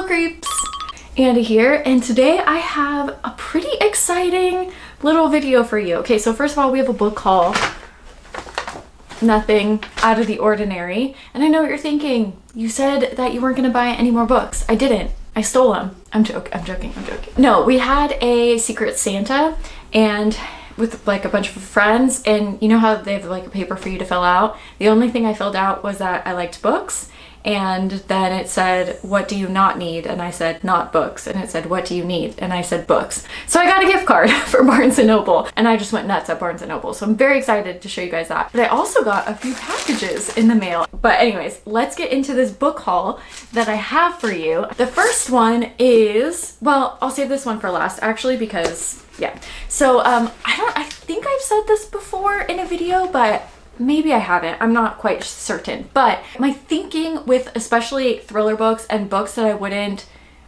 creeps, Andy here, and today I have a pretty exciting little video for you. Okay, so first of all, we have a book haul. Nothing out of the ordinary. And I know what you're thinking. You said that you weren't gonna buy any more books. I didn't. I stole them. I'm joking. No, we had a Secret Santa and with like a bunch of friends, and you know how they have like a paper for you to fill out? The only thing I filled out was that I liked books, and then it said, what do you not need? And I said, not books. And it said, what do you need? And I said, books. So I got a gift card for Barnes & Noble, and I just went nuts at Barnes & Noble. So I'm very excited to show you guys that. But I also got a few packages in the mail. But anyways, let's get into this book haul that I have for you. The first one is, well, I'll save this one for last actually, because yeah. So I think I've said this before in a video, but maybe I haven't. I'm not quite certain. But my thinking with especially thriller books and books that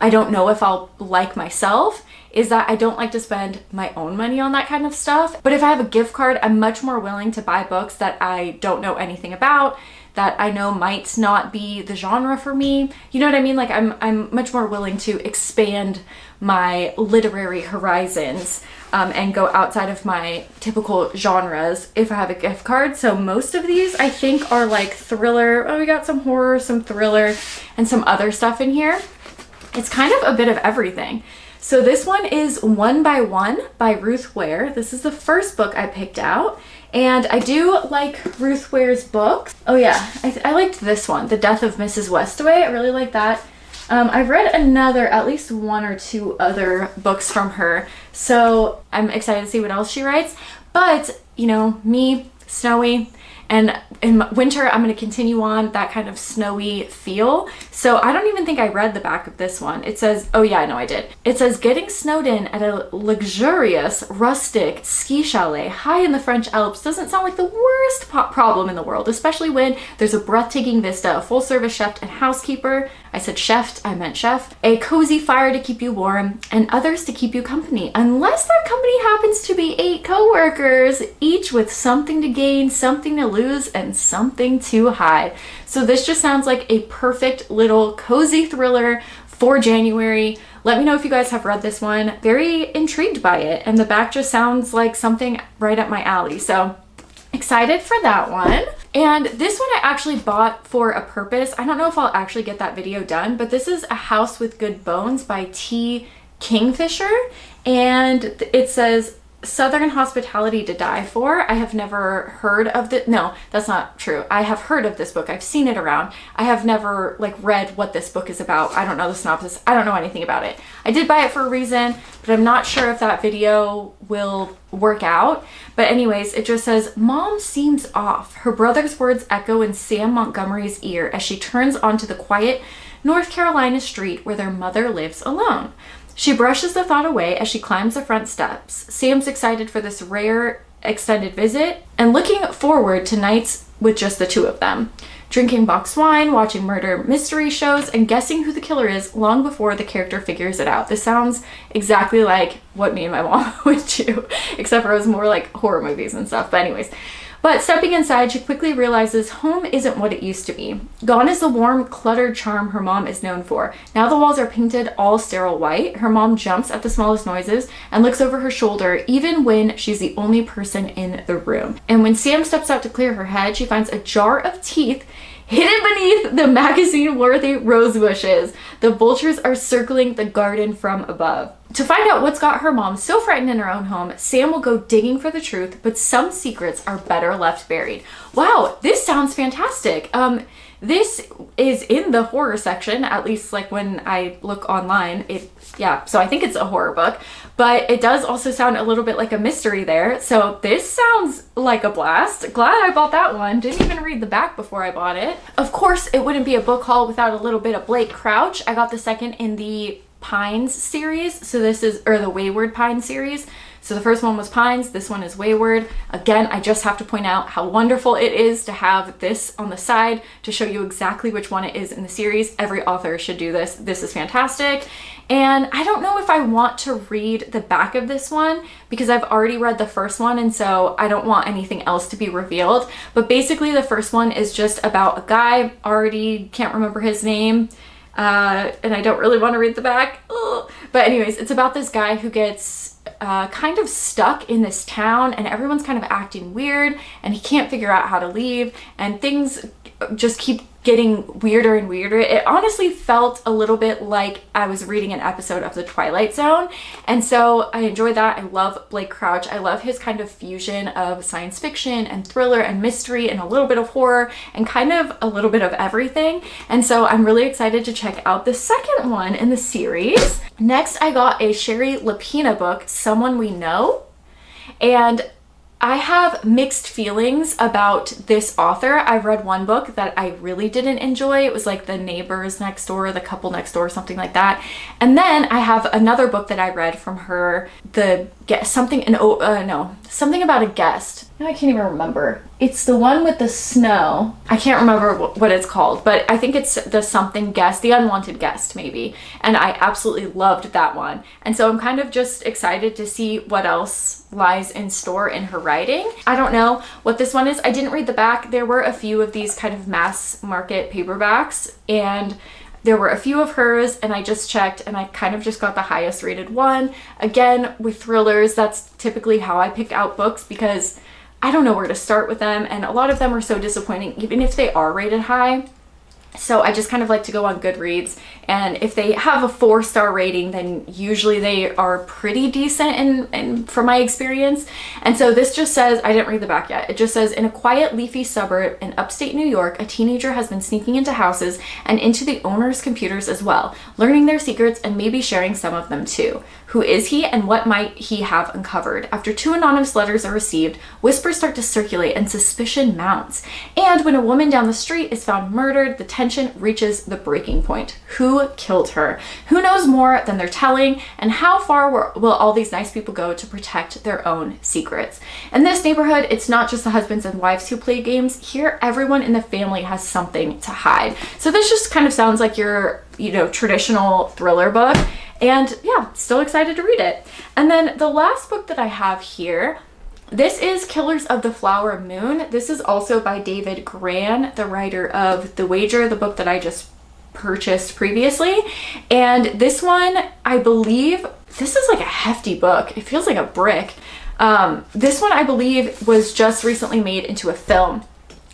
I don't know if I'll like myself, is that I don't like to spend my own money on that kind of stuff. But if I have a gift card, I'm much more willing to buy books that I don't know anything about, that I know might not be the genre for me. You know what I mean? Like I'm much more willing to expand my literary horizons and go outside of my typical genres if I have a gift card. So most of these I think are like thriller. Oh, we got some horror, some thriller, and some other stuff in here. It's kind of a bit of everything. So this one is One by One by Ruth Ware. This is the first book I picked out. And I do like Ruth Ware's books. Oh yeah, I liked this one, The Death of Mrs. Westaway. I really like that. I've read at least one or two other books from her, so I'm excited to see what else she writes. But, you know, me, snowy, and in winter I'm going to continue on that kind of snowy feel. So I don't even think I read the back of this one. It says, oh yeah, no I did. It says, getting snowed in at a luxurious rustic ski chalet high in the French Alps doesn't sound like the worst problem in the world, especially when there's a breathtaking vista, a full service chef and housekeeper. I said chef, I meant chef. A cozy fire to keep you warm, and others to keep you company. Unless that company happens to be 8 co-workers, each with something to gain, something to lose, and something to hide. So this just sounds like a perfect little cozy thriller for January. Let me know if you guys have read this one. Very intrigued by it, and the back just sounds like something right up my alley. So excited for that one. And this one I actually bought for a purpose. I don't know if I'll actually get that video done, but this is A House with Good Bones by T. Kingfisher, and it says Southern Hospitality to Die For. I have never heard of the, no, that's not true. I have heard of this book. I've seen it around. I have never like read what this book is about. I don't know the synopsis. I don't know anything about it. I did buy it for a reason, but I'm not sure if that video will work out. But anyways, it just says, Mom seems off. Her brother's words echo in Sam Montgomery's ear as she turns onto the quiet North Carolina street where their mother lives alone. She brushes the thought away as she climbs the front steps. Sam's excited for this rare extended visit and looking forward to nights with just the two of them. Drinking boxed wine, watching murder mystery shows, and guessing who the killer is long before the character figures it out. This sounds exactly like what me and my mom would do, except for it was more like horror movies and stuff. But anyways. But stepping inside, she quickly realizes home isn't what it used to be. Gone is the warm, cluttered charm her mom is known for. Now the walls are painted all sterile white. Her mom jumps at the smallest noises and looks over her shoulder, even when she's the only person in the room. And when Sam steps out to clear her head, she finds a jar of teeth hidden beneath the magazine-worthy rose bushes. The vultures are circling the garden from above. To find out what's got her mom so frightened in her own home, Sam will go digging for the truth, but some secrets are better left buried. Wow, this sounds fantastic. This is in the horror section, at least like when I look online. Yeah, so I think it's a horror book, but it does also sound a little bit like a mystery there. So this sounds like a blast. Glad I bought that one. Didn't even read the back before I bought it. Of course, it wouldn't be a book haul without a little bit of Blake Crouch. I got the second in the Pines series. So this is, or the Wayward Pines series. So the first one was Pines, this one is Wayward. Again, I just have to point out how wonderful it is to have this on the side to show you exactly which one it is in the series. Every author should do this. This is fantastic. And I don't know if I want to read the back of this one because I've already read the first one, and so I don't want anything else to be revealed. But basically the first one is just about a guy, already can't remember his name, and I don't really want to read the back. Ugh. But anyways, it's about this guy who gets kind of stuck in this town, and everyone's kind of acting weird, and he can't figure out how to leave, and things just keep getting weirder and weirder. It honestly felt a little bit like I was reading an episode of The Twilight Zone, and so I enjoyed that. I love Blake Crouch. I love his kind of fusion of science fiction and thriller and mystery and a little bit of horror and kind of a little bit of everything, and so I'm really excited to check out the second one in the series. Next, I got a Sherry Lapina book, Someone We Know, and I have mixed feelings about this author. I've read one book that I really didn't enjoy. It was like The Neighbors Next Door, The Couple Next Door, something like that. And then I have another book that I read from her, something about a guest. No, I can't even remember. It's the one with the snow. I can't remember what it's called, but I think it's the something guest, The Unwanted Guest maybe. And I absolutely loved that one. And so I'm kind of just excited to see what else lies in store in her writing. I don't know what this one is. I didn't read the back. There were a few of these kind of mass market paperbacks, and there were a few of hers, and I just checked and I kind of just got the highest rated one. Again, with thrillers, that's typically how I pick out books because I don't know where to start with them, and a lot of them are so disappointing even if they are rated high. So I just kind of like to go on Goodreads, and if they have a 4-star rating, then usually they are pretty decent and from my experience. And so this just says, I didn't read the back yet, it just says, in a quiet leafy suburb in upstate New York, a teenager has been sneaking into houses and into the owner's computers as well, learning their secrets and maybe sharing some of them too. Who is he and what might he have uncovered? After 2 anonymous letters are received, whispers start to circulate and suspicion mounts. And when a woman down the street is found murdered, the tension reaches the breaking point. Who killed her? Who knows more than they're telling? And how far will all these nice people go to protect their own secrets? In this neighborhood, it's not just the husbands and wives who play games. Here, everyone in the family has something to hide. So this just kind of sounds like your, traditional thriller book. And yeah, still excited to read it. And then the last book that I have here, this is Killers of the Flower Moon. This is also by David Grann, the writer of The Wager, the book that I just purchased previously. And this one, I believe, this is like a hefty book. It feels like a brick. This one, I believe, was just recently made into a film.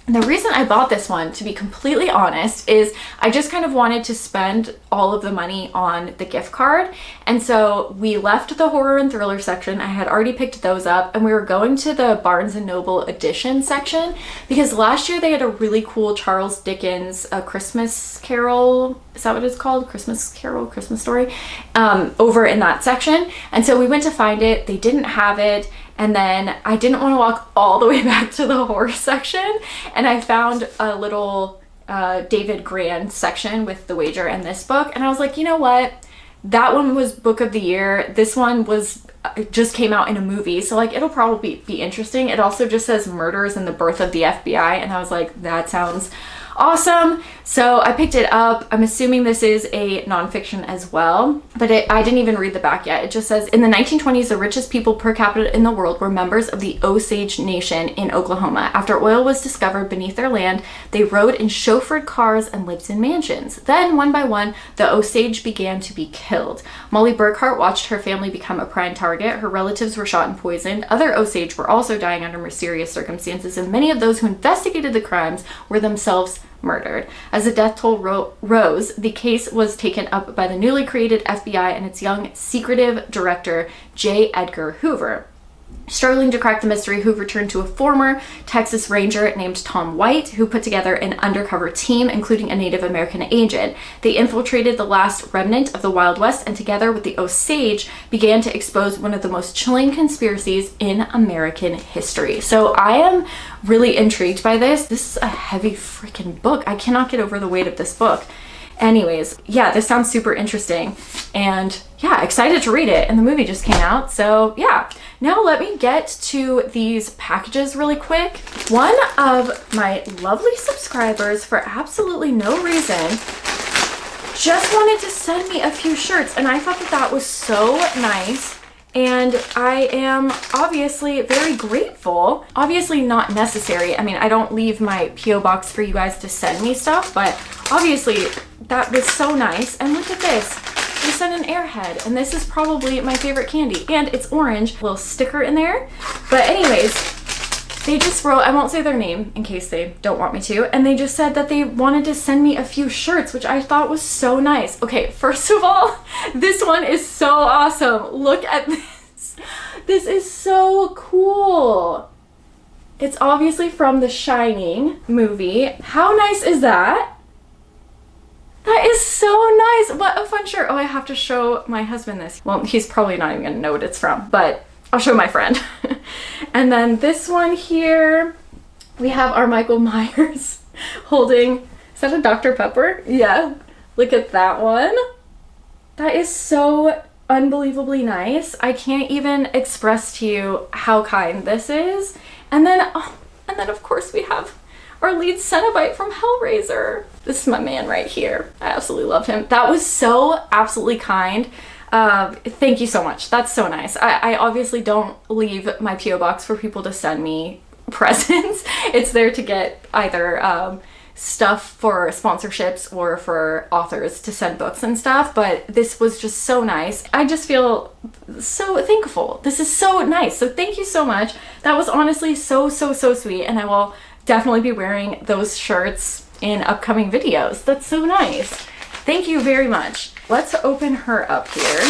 And the reason I bought this one, to be completely honest, is I just kind of wanted to spend all of the money on the gift card. And so we left the horror and thriller section. I had already picked those up, and we were going to the Barnes & Noble edition section because last year they had a really cool Charles Dickens A Christmas Carol, is that what it's called? Christmas Carol, Christmas Story, over in that section. And so we went to find it. They didn't have it. And then I didn't want to walk all the way back to the horror section, and I found a little David Grann section with The Wager and this book, and I was like, you know what? That one was book of the year. This one was just came out in a movie, so like it'll probably be interesting. It also just says Murders and the Birth of the FBI, and I was like, that sounds awesome. So I picked it up. I'm assuming this is a nonfiction as well, but I didn't even read the back yet. It just says, in the 1920s, the richest people per capita in the world were members of the Osage Nation in Oklahoma. After oil was discovered beneath their land, they rode in chauffeured cars and lived in mansions. Then, one by one, the Osage began to be killed. Molly Burkhart watched her family become a prime target. Her relatives were shot and poisoned. Other Osage were also dying under mysterious circumstances, and many of those who investigated the crimes were themselves murdered. As the death toll rose, the case was taken up by the newly created FBI and its young, secretive director, J. Edgar Hoover. Struggling to crack the mystery, Hoover turned to a former Texas Ranger named Tom White, who put together an undercover team, including a Native American agent. They infiltrated the last remnant of the Wild West, and together with the Osage, began to expose one of the most chilling conspiracies in American history. So I am really intrigued by this. This is a heavy freaking book. I cannot get over the weight of this book. Anyways, yeah, this sounds super interesting, and yeah, excited to read it. And the movie just came out, so yeah. Now let me get to these packages really quick. One of my lovely subscribers, for absolutely no reason, just wanted to send me a few shirts, and I thought that that was so nice. and I am obviously very grateful. Obviously not necessary. I mean, I don't leave my P.O. box for you guys to send me stuff, but obviously that was so nice. And look at this. They sent an Airhead, and this is probably my favorite candy, and it's orange. Little sticker in there. But anyways, they just wrote, I won't say their name in case they don't want me to, and they just said that they wanted to send me a few shirts, which I thought was so nice. Okay, first of all, this one is so awesome. Look at this. This is so cool. It's obviously from The Shining movie. How nice is that? That is so nice. What a fun shirt. Oh, I have to show my husband this. Well, he's probably not even gonna know what it's from, but I'll show my friend. And then this one here, we have our Michael Myers holding, is that a Dr. Pepper? Yeah, look at that one. That is so unbelievably nice. I can't even express to you how kind this is. And then, oh, and then of course we have our lead Cenobite from Hellraiser. This is my man right here. I absolutely love him. That was so absolutely kind. Thank you so much. That's so nice. I obviously don't leave my P.O. box for people to send me presents. It's there to get either stuff for sponsorships or for authors to send books and stuff, but this was just so nice. I just feel so thankful. This is so nice. So thank you so much. That was honestly so sweet, and I will definitely be wearing those shirts in upcoming videos. That's so nice. Thank you very much. Let's open her up here.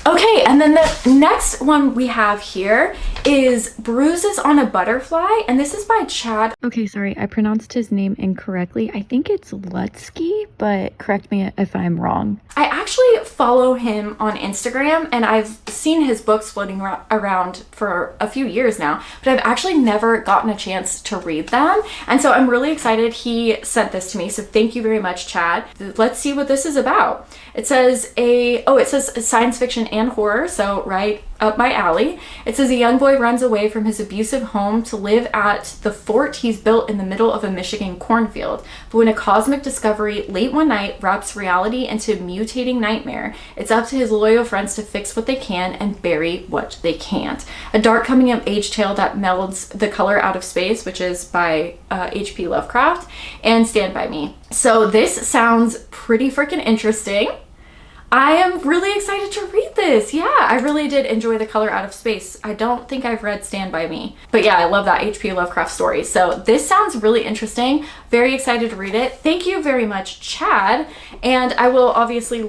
Okay, and then the next one we have here is Bruises on a Butterfly, and this is by Chad. Okay, sorry, I pronounced his name incorrectly. I think it's Lutsky, but correct me if I'm wrong. I actually follow him on Instagram, and I've seen his books floating around for a few years now, but I've actually never gotten a chance to read them, and so I'm really excited he sent this to me, so thank you very much, Chad. Let's see what this is about. It says it says science fiction and horror, so right up my alley. It says a young boy runs away from his abusive home to live at the fort he's built in the middle of a Michigan cornfield. But when a cosmic discovery late one night wraps reality into a mutating nightmare, it's up to his loyal friends to fix what they can and bury what they can't. A dark coming of age tale that melds The Color Out of Space, which is by H.P. Lovecraft, and Stand By Me. So this sounds pretty freaking interesting. I am really excited to read this. Yeah, I really did enjoy The Color Out of Space. I don't think I've read Stand By Me. But yeah, I love that H.P. Lovecraft story. So this sounds really interesting. Very excited to read it. Thank you very much, Chad. And I will obviously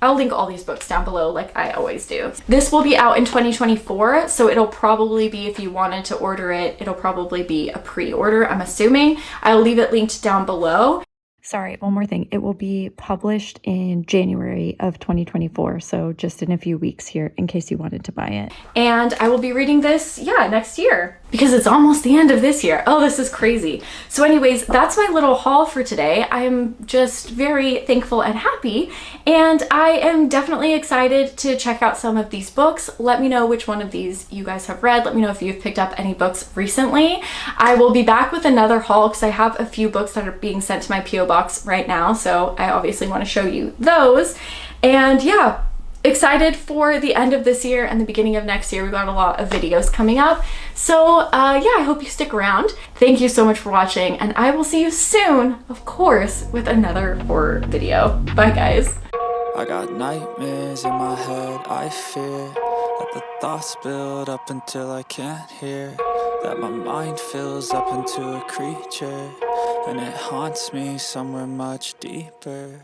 I'll link all these books down below like I always do. This will be out in 2024, so it'll probably be, if you wanted to order it, it'll probably be a pre-order, I'm assuming. I'll leave it linked down below. Sorry, one more thing. It will be published in January of 2024, so just in a few weeks here in case you wanted to buy it. And I will be reading this, yeah, next year because it's almost the end of this year. Oh, this is crazy. So anyways, that's my little haul for today. I'm just very thankful and happy, and I am definitely excited to check out some of these books. Let me know which one of these you guys have read. Let me know if you've picked up any books recently. I will be back with another haul because I have a few books that are being sent to my P.O. box right now, so I obviously want to show you those. And yeah, excited for the end of this year and the beginning of next year. We've got a lot of videos coming up, so yeah, I hope you stick around. Thank you so much for watching, and I will see you soon, of course, with another horror video. Bye guys. I got nightmares in my head, I fear that the thoughts build up until I can't hear, that my mind fills up into a creature, and it haunts me somewhere much deeper.